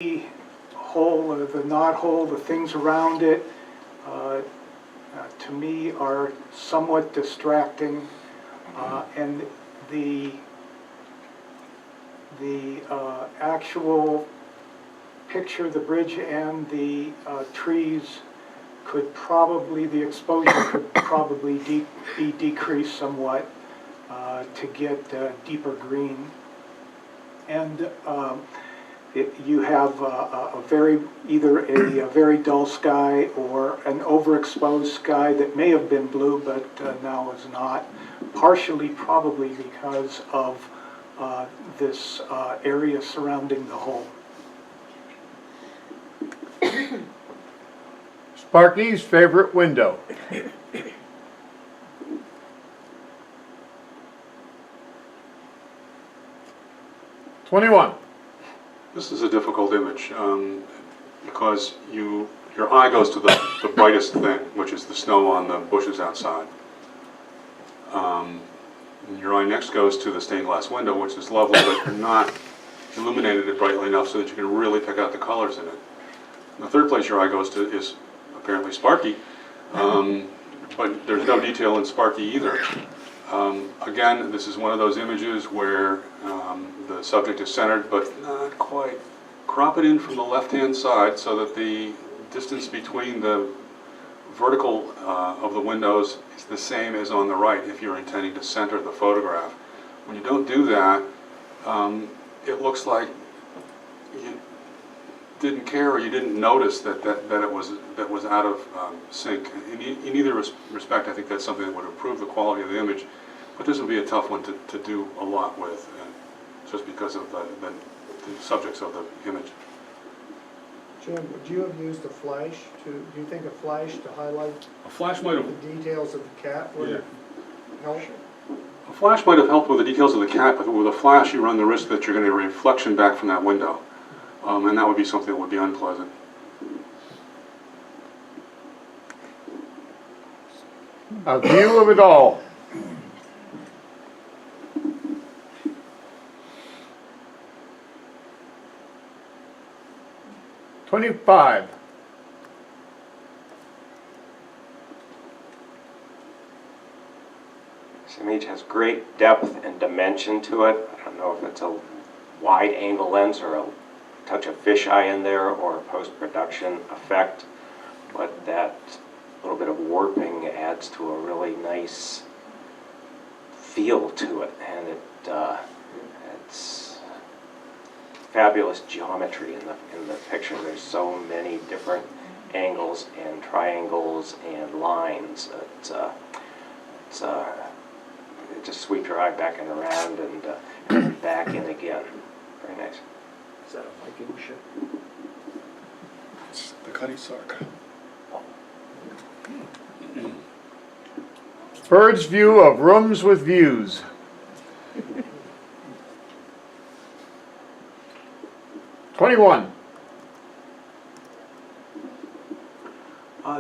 The hole or the knot hole, the things around it, to me are somewhat distracting, and the actual picture of the bridge and the trees could probably, the exposure could probably be decreased somewhat to get deeper green. And you have either a very dull sky or an overexposed sky that may have been blue but now is not, partially probably because of this area surrounding the hole. Sparky's favorite window. '21. This is a difficult image because your eye goes to the brightest thing, which is the snow on the bushes outside. And your eye next goes to the stained glass window, which is lovely, but you're not illuminated it brightly enough so that you can really pick out the colors in it. And the third place your eye goes to is apparently Sparky, but there's no detail in Sparky either. Again, this is one of those images where the subject is centered but not quite. Crop it in from the left-hand side so that the distance between the vertical of the windows is the same as on the right if you're intending to center the photograph. When you don't do that, it looks like you didn't care or you didn't notice that it was out of sync. In either respect, I think that's something that would improve the quality of the image, but this would be a tough one to do a lot with, just because of the subjects of the image. Jim, would you have used a flash do you think a flash to highlight A flash might have. the details of the cat would help? A flash might have helped with the details of the cat, but with a flash you run the risk that you're going to get a reflection back from that window, and that would be something that would be unpleasant. A view of it all. '25. This image has great depth and dimension to it. I don't know if it's a wide angle lens or a touch of fisheye in there or a post-production effect, but that little bit of warping adds to a really nice feel to it, and it's fabulous geometry in the picture. There's so many different angles and triangles and lines. It just sweeps your eye back and around and back in again. Very nice. Is that a Viking ship? It's the Cutty Sark. Bird's view of rooms with views. '21.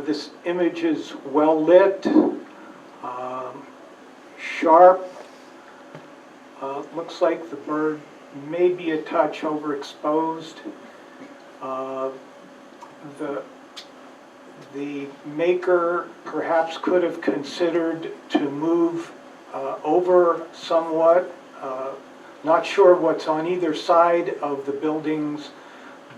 This image is well lit, sharp. Looks like the bird may be a touch overexposed. The maker perhaps could have considered to move over somewhat. Not sure what's on either side of the buildings,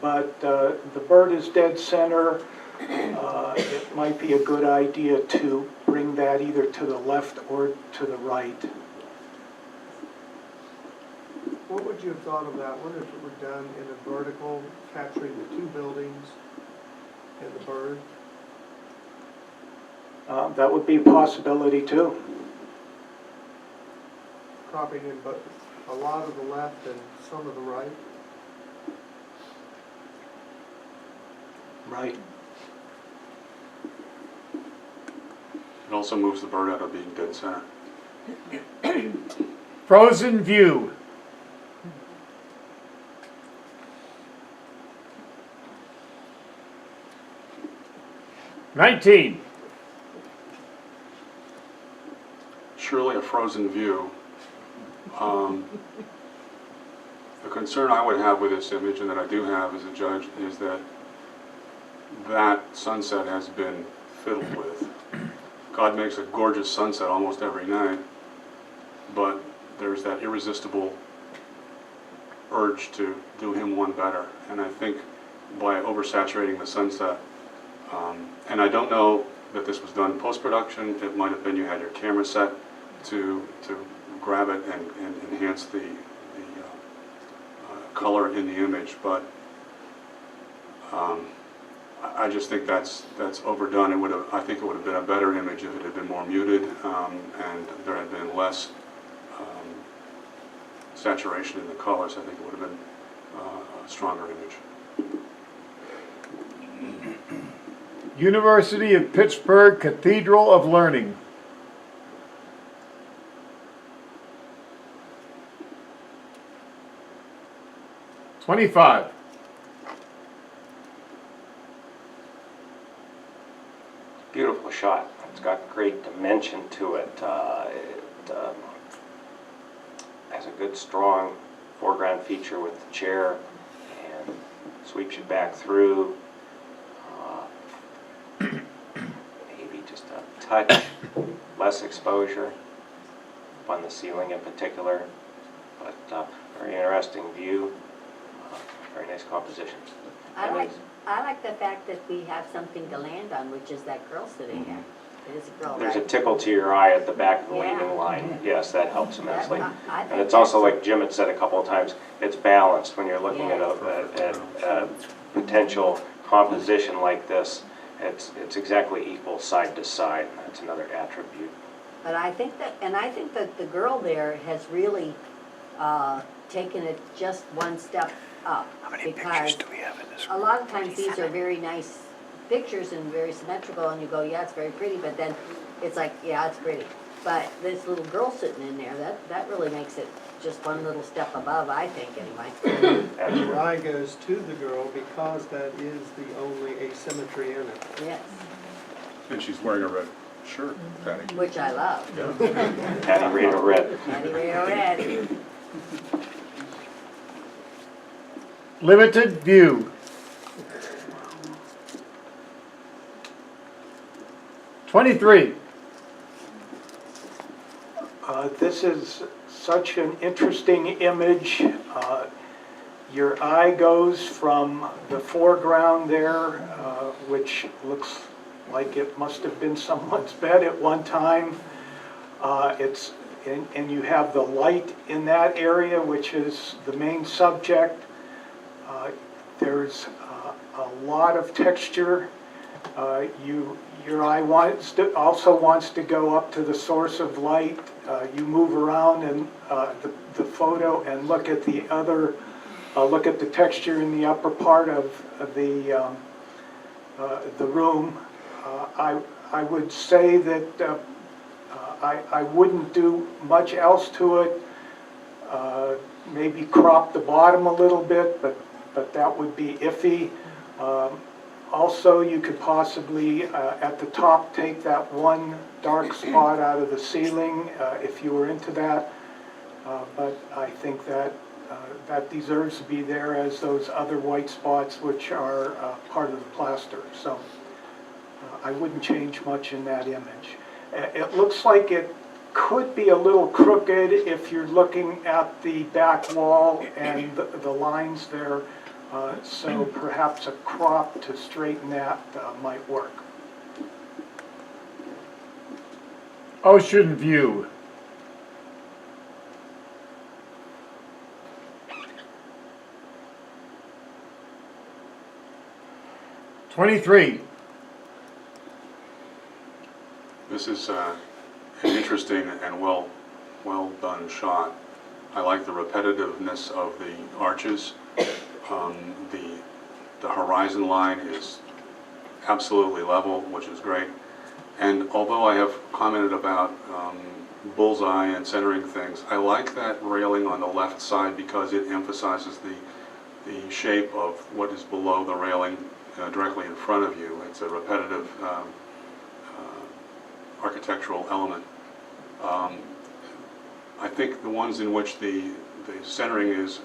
but the bird is dead center. It might be a good idea to bring that either to the left or to the right. What would you have thought of that? What if it were done in a vertical, capturing the two buildings and the bird? That would be a possibility too. Cropping in but a lot of the left and some of the right? Right. It also moves the bird out of being dead center. Frozen view. '19. Surely a frozen view. The concern I would have with this image, and that I do have as a judge, is that that sunset has been fiddled with. God makes a gorgeous sunset almost every night, but there's that irresistible urge to do him one better. And I think by oversaturating the sunset, and I don't know that this was done post-production, it might have been you had your camera set to grab it and enhance the color in the image, but I just think that's overdone. It would have, I think it would have been a better image if it had been more muted, and there had been less saturation in the colors. I think it would have been a stronger image. University of Pittsburgh Cathedral of Learning. $25. Beautiful shot. It's got great dimension to it. It has a good, strong foreground feature with the chair and sweeps you back through. Maybe just a touch less exposure up on the ceiling in particular, but very interesting view. Very nice composition. I like the fact that we have something to land on, which is that girl sitting there. It is a girl, There's a right? tickle to your eye at the back of the Yeah. leading line. Yes, that helps immensely. I think And it's also, that's- like Jim had said a couple of times, it's balanced when you're looking at a potential composition like this. It's exactly equal side to side. That's another attribute. But I think that the girl there has really taken it just one step up. How many pictures do we have in this? A lot of times these are very nice pictures and very symmetrical, and you go, yeah, it's very pretty, but then it's like, yeah, it's pretty. But this little girl sitting in there, that really makes it just one little step above, I think, anyway. Your eye goes to the girl because that is the only asymmetry in it. Yes, And she's wearing a red shirt, Patty. which I love. Patty Rita Red. Patty Rio Red. Limited view. 23. This is such an interesting image. Your eye goes from the foreground there, which looks like it must have been someone's bed at one time. And you have the light in that area, which is the main subject. There's a lot of texture. Your eye also wants to go up to the source of light. You move around and the photo and look at the other, look at the texture in the upper part of the room. I would say that I wouldn't do much else to it. Maybe crop the bottom a little bit, but that would be iffy. Also, you could possibly, at the top, take that one dark spot out of the ceiling, if you were into that. But I think that that deserves to be there as those other white spots which are part of the plaster. So I wouldn't change much in that image. It looks like it could be a little crooked if you're looking at the back wall and the lines there. So perhaps a crop to straighten that might work. Ocean view. $23. This is an interesting and well done shot. I like the repetitiveness of the arches. The horizon line is absolutely level, which is great. And although I have commented about bullseye and centering things, I like that railing on the left side because it emphasizes the shape of what is below the railing directly in front of you. It's a repetitive architectural element. I think the ones in which the centering is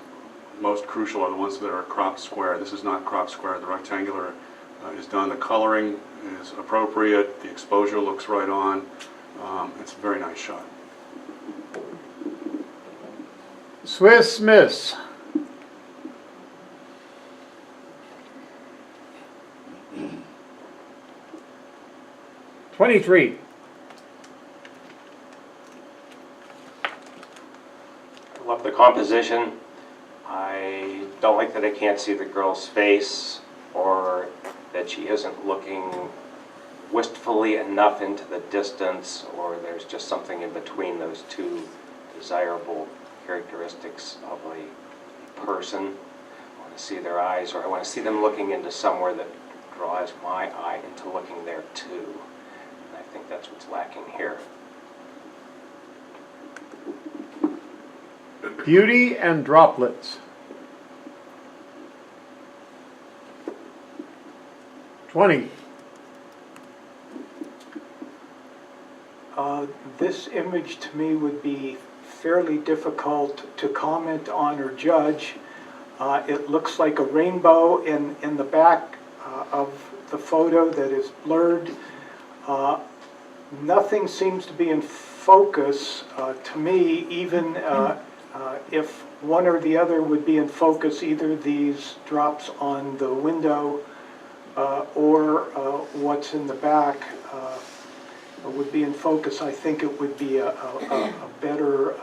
most crucial are the ones that are cropped square. This is not cropped square. The rectangular is done. The coloring is appropriate. The exposure looks right on. It's a very nice shot. Swiss Miss. $23. I love the composition. I don't like that I can't see the girl's face, or that she isn't looking wistfully enough into the distance, or there's just something in between those two desirable characteristics of a person. I want to see their eyes, or I want to see them looking into somewhere that draws my eye into looking there too. And I think that's what's lacking here. Beauty and droplets. 20. This image to me would be fairly difficult to comment on or judge. It looks like a rainbow in the back of the photo that is blurred. Nothing seems to be in focus to me, even if one or the other would be in focus, either these drops on the window or what's in the back would be in focus. I think it would be a better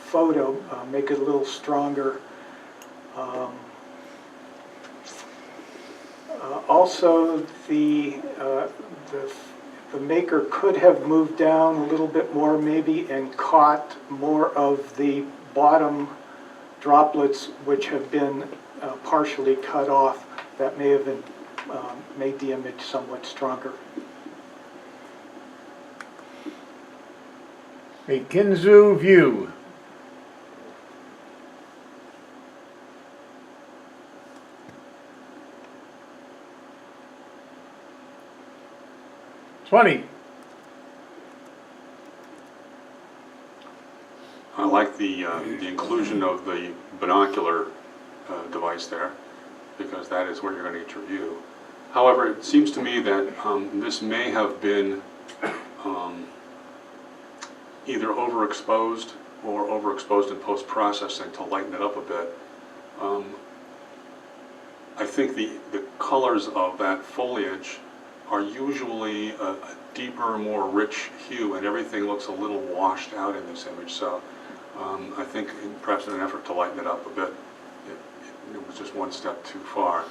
photo, make it a little stronger. Also, the maker could have moved down a little bit more maybe and caught more of the bottom droplets which have been partially cut off. That may have been, made the image somewhat stronger. A Kinzu view. $20. I like the inclusion of the binocular device there, because that is where you're going to get your view. However, it seems to me that this may have been either overexposed or overexposed in post-processing to lighten it up a bit. I think the colors of that foliage are usually a deeper, more rich hue, and everything looks a little washed out in this image. So I think perhaps in an effort to lighten it up a bit, it was just one step too far.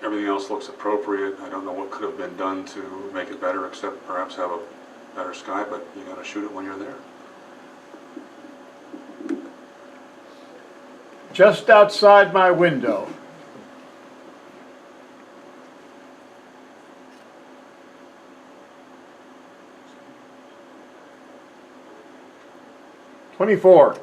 Everything else looks appropriate. I don't know what could have been done to make it better, except perhaps have a better sky, but you got to shoot it when you're there. Just outside my window. $24.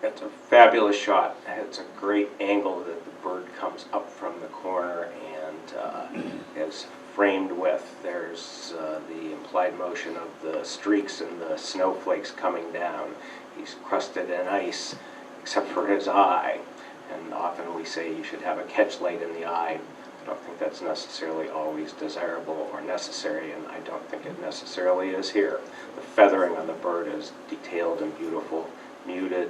It's a fabulous shot. It's a great angle that the bird comes up from the corner and is framed with. There's the implied motion of the streaks and the snowflakes coming down. He's crusted in ice, except for his eye. And often we say you should have a catch light in the eye. I don't think that's necessarily always desirable or necessary, and I don't think it necessarily is here. The feathering on the bird is detailed and beautiful, muted,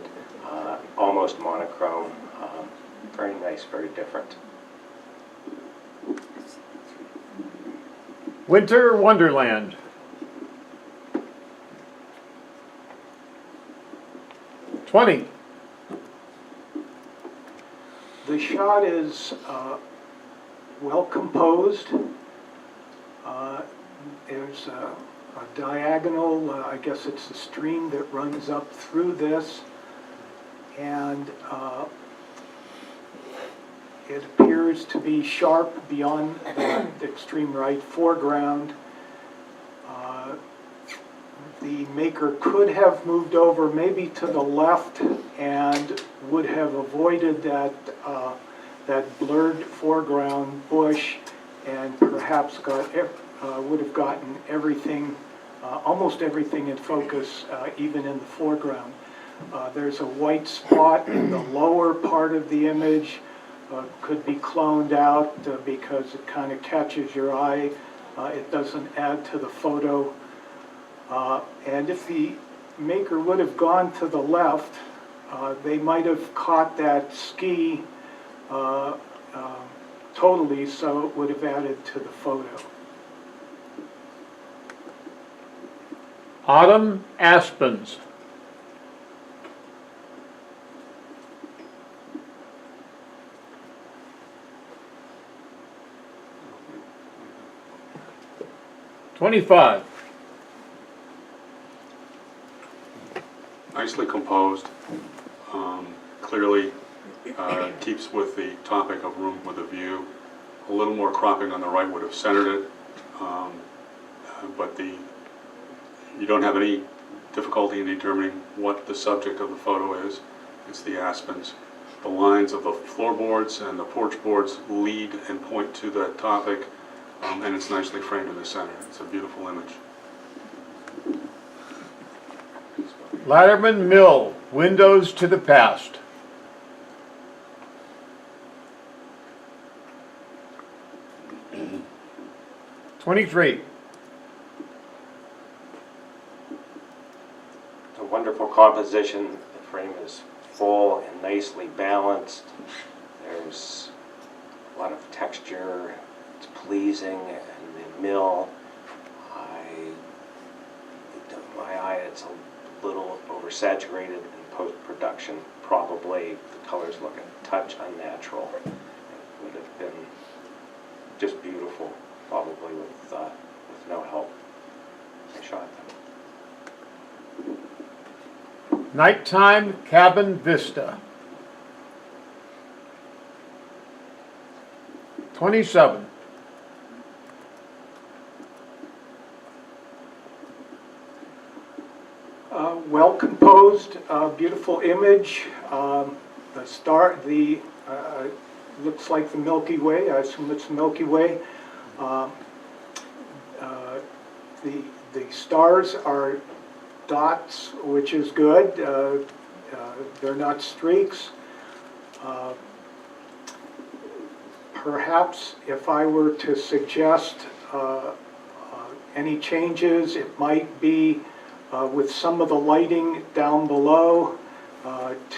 almost monochrome. Very nice, very different. Winter Wonderland. $20. The shot is well composed. There's a diagonal, I guess it's the stream that runs up through this, and it appears to be sharp beyond the extreme right foreground. The maker could have moved over maybe to the left and would have avoided that that blurred foreground bush, and perhaps got would have gotten everything, almost everything in focus, even in the foreground. There's a white spot in the lower part of the image, could be cloned out because it kind of catches your eye. It doesn't add to the photo. And if the maker would have gone to the left, they might have caught that ski totally, so it would have added to the photo. Autumn aspens. $25. Nicely composed, clearly keeps with the topic of room with a view. A little more cropping on the right would have centered it, but you don't have any difficulty in determining what the subject of the photo is. It's the aspens. The lines of the floorboards and the porch boards lead and point to that topic, and it's nicely framed in the center. It's a beautiful image. Latterman Mill, windows to the past. $23. It's a wonderful composition. The frame is full and nicely balanced. There's a lot of texture. It's pleasing, and the mill, my eye, it's a little oversaturated in post-production. Probably the colors look a touch unnatural. It would have been just beautiful, probably with no help. I shot them. Nighttime cabin vista. 27. Well composed, beautiful image. Looks like the Milky Way. I assume it's the Milky Way. The stars are dots, which is good. They're not streaks. Perhaps if I were to suggest any changes, it might be with some of the lighting down below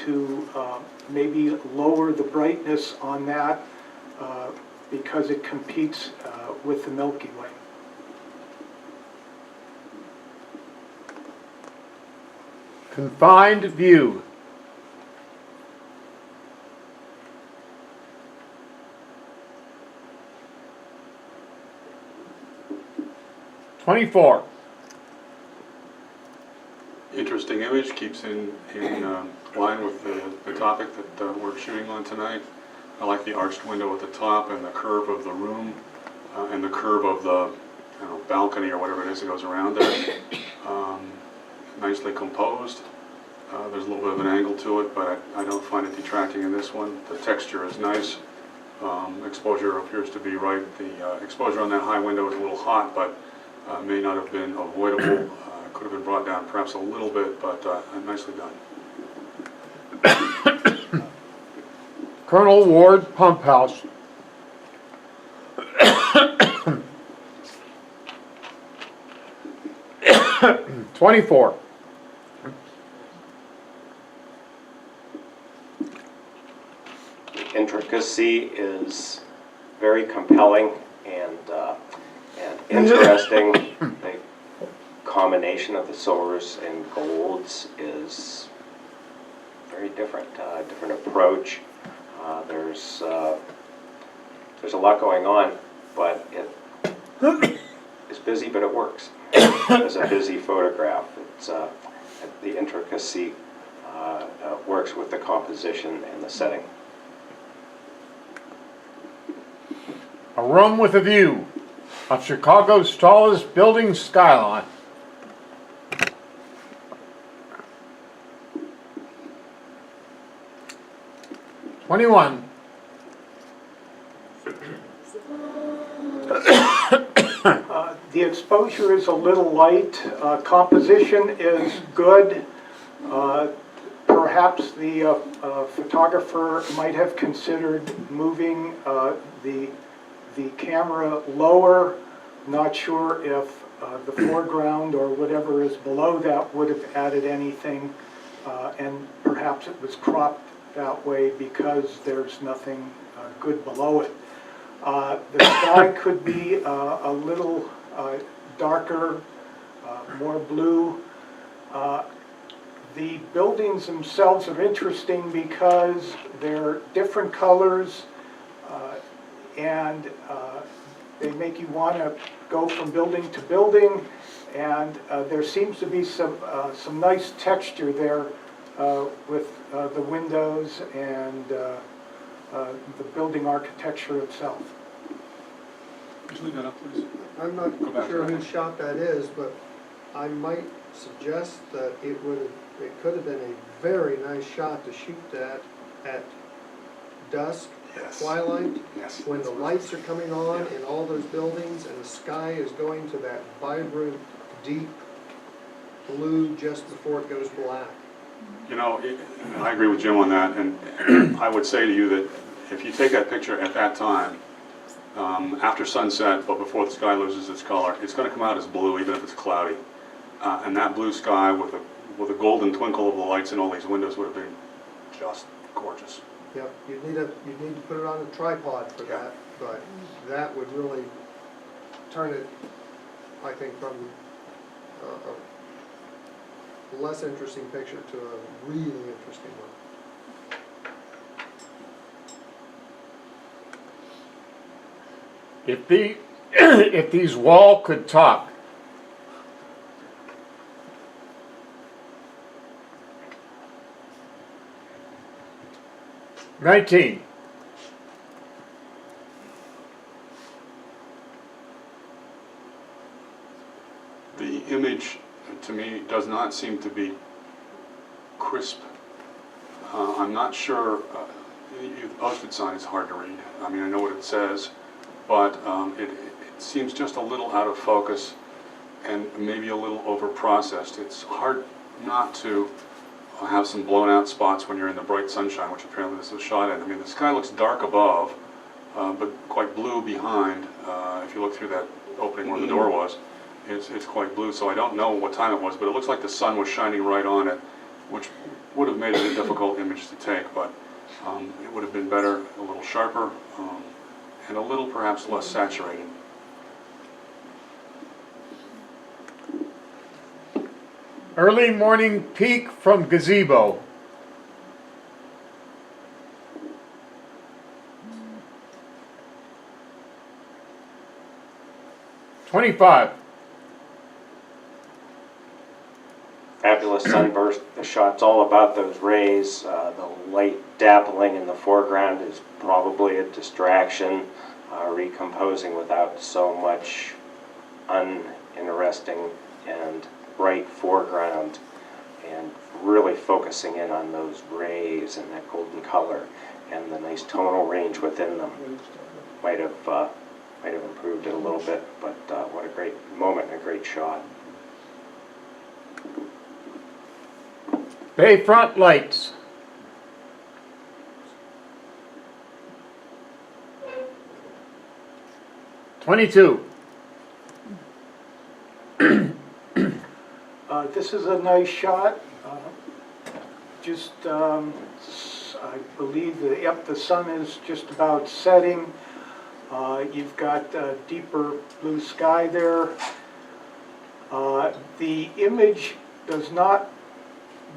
to maybe lower the brightness on that because it competes with the Milky Way. Confined view. $24. Interesting image, keeps in line with the topic that we're shooting on tonight. I like the arched window at the top and the curve of the room and the curve of the balcony or whatever it is that goes around there. Nicely composed. There's a little bit of an angle to it, but I don't find it detracting in this one. The texture is nice. Exposure appears to be right. The exposure on that high window is a little hot, but may not have been avoidable. Could have been brought down perhaps a little bit, but nicely done. Colonel Ward Pump House. $24. The intricacy is very compelling and interesting. The combination of the silvers and golds is very different, different approach. There's a lot going on, but it is busy, but it works. It's a busy photograph. It's the intricacy works with the composition and the setting. A room with a view of Chicago's tallest building skyline. $21. exposure is a little light. Composition is good. Perhaps the photographer might have considered moving the camera lower. Not sure if the foreground or whatever is below that would have added anything, and perhaps it was cropped that way because there's nothing good below it. The sky could be a little darker, more blue. The buildings themselves are interesting because they're different colors, and they make you want to go from building to building, and there seems to be some nice texture there with the windows and the building architecture itself. Could you leave that up, please? I'm not Go back to sure that. whose shot that is, but I might suggest that it could have been a very nice shot to shoot that at dusk, Yes. twilight, Yes. when the lights are coming on in all those buildings and the sky is going to that vibrant, deep blue just before it goes black. You know, I agree with Jim on that, and I would say to you that if you take that picture at that time, after sunset, but before the sky loses its color, it's going to come out as blue, even if it's cloudy. And that blue sky with a golden twinkle of the lights in all these windows would have been just gorgeous. Yeah, you'd need to put it on a tripod for Yeah. that, but that would really turn it, I think, from a less interesting picture to a really interesting one. If these wall could talk, '19. The image, to me, does not seem to be crisp. I'm not sure, the posted sign is hard to read. I mean, I know what it says, but it seems just a little out of focus and maybe a little over-processed. It's hard not to have some blown out spots when you're in the bright sunshine, which apparently this was shot at. I mean, the sky looks dark above, but quite blue behind. If you look through that opening where the door was, it's quite blue. So I don't know what time it was, but it looks like the sun was shining right on it, which would have made it a difficult image to take, but it would have been better, a little sharper, and a little perhaps less saturated. Early morning peak from gazebo. '25. Fabulous sunburst. The shot's all about those rays. The light dappling in the foreground is probably a distraction, recomposing without so much uninteresting and bright foreground, and really focusing in on those rays and that golden color and the nice tonal range within them. Might have improved it a little bit, but what a great moment and a great shot. Bayfront lights. '22. This is a nice shot. I believe the sun is just about setting. You've got deeper blue sky there. The image does not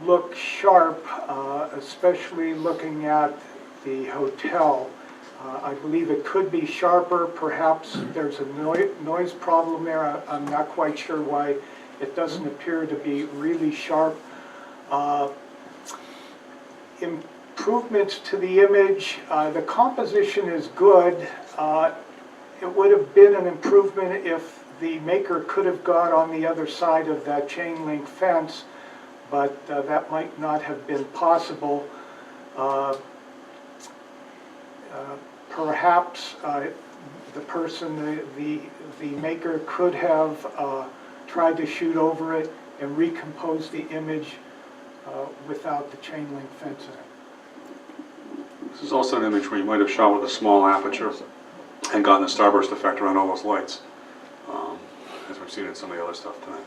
look sharp, especially looking at the hotel. I believe it could be sharper. Perhaps there's a noise problem there. I'm not quite sure why it doesn't appear to be really sharp. Improvements to the image, the composition is good. It would have been an improvement if the maker could have got on the other side of that chain link fence, but that might not have been possible. Perhaps the person, the maker could have tried to shoot over it and recompose the image without the chain link fence in it. This is also an image where you might have shot with a small aperture and gotten a starburst effect around all those lights, as we've seen in some of the other stuff tonight.